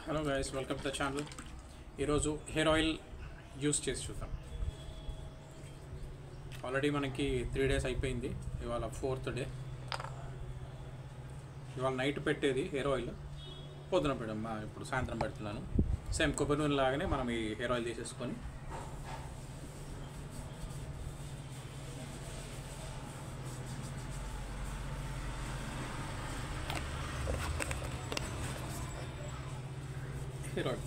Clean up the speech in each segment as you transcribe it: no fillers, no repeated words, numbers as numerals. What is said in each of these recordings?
Hello guys, welcome to the channel. ఈరోజు hair oil use చేసి చూద్దాం. ఆల్రెడీ మనకి 3 days అయిపోయింది. ఇవాళ 4th డే. ఇవాళ నైట్ పెట్టేది హెయిర్ ఆయిల్, పొద్దున పెట్టమ్మా ఇప్పుడు సాయంత్రం పెడుతున్నాను. సేమ్ కొబ్బరి నూనె లాగానే మనం ఈ హెయిర్ ఆయిల్ తీసేసుకొని హెయిర్ ఆయిల్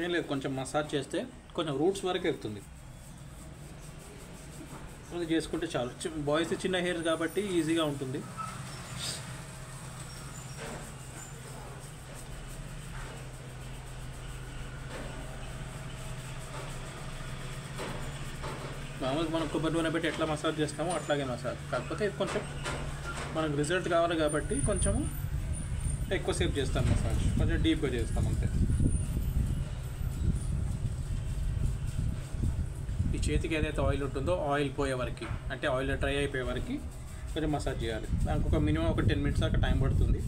ఏం లేదు, కొంచెం మసాజ్ చేస్తే కొంచెం రూట్స్ వరకు వెళ్తుంది. అది చేసుకుంటే చాలు. బాయ్స్ చిన్న హెయిర్ కాబట్టి ఈజీగా ఉంటుంది. మామూలుగా మనం కొబ్బరి నూనె పెట్టి ఎట్లా మసాజ్ చేస్తామో అట్లాగే మసాజ్, కాకపోతే కొంచెం మనకు రిజల్ట్ కావాలి కాబట్టి కొంచెము ఎక్కువసేపు చేస్తాం మసాజ్, కొంచెం డీప్గా చేస్తాం అంతే. ఈ చేతికి ఏదైతే ఆయిల్ ఉంటుందో ఆయిల్ పోయే వరకు, అంటే ఆయిల్ డ్రై అయిపోయే వరకు కొంచెం మసాజ్ చేయాలి. దానికి ఒక మినిమం ఒక 10 minutes దాకా టైం పడుతుంది.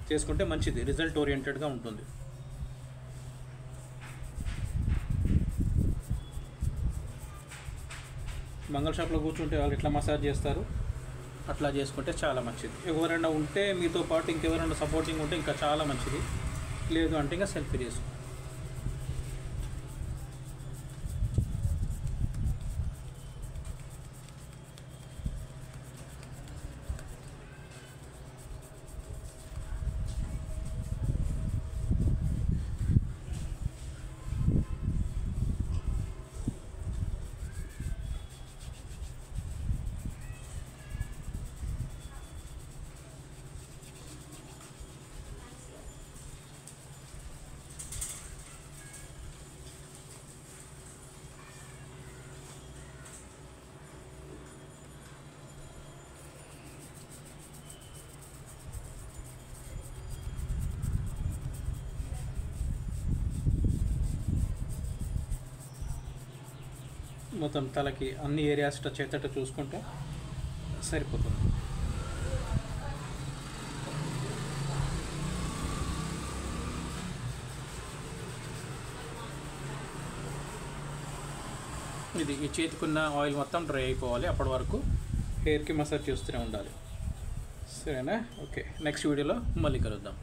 చేసుకుంటే మంచిది, రిజల్ట్ ఓరియంటెడ్గా ఉంటుంది. మంగళ షాప్లో కూర్చుంటే వాళ్ళు ఎట్లా మసాజ్ చేస్తారు అట్లా చేసుకుంటే చాలా మంచిది. ఎవరైనా ఉంటే మీతో పాటు ఇంకెవరైనా సపోర్టింగ్ ఉంటే ఇంకా చాలా మంచిది. లేదు అంటే ఇంకా సెల్ఫీ చేసుకో. మొత్తం తలకి అన్ని ఏరియాస్ టచ్ అయ్యేటట్టు చూసుకుంటే సరిపోతుంది. ఇది ఈ చేతికున్న ఆయిల్ మొత్తం డ్రై అయిపోవాలి. అప్పటి వరకు హెయిర్కి మసాజ్ చేస్తూనే ఉండాలి. సరేనా? ఓకే, నెక్స్ట్ వీడియోలో మళ్ళీ కలుద్దాం.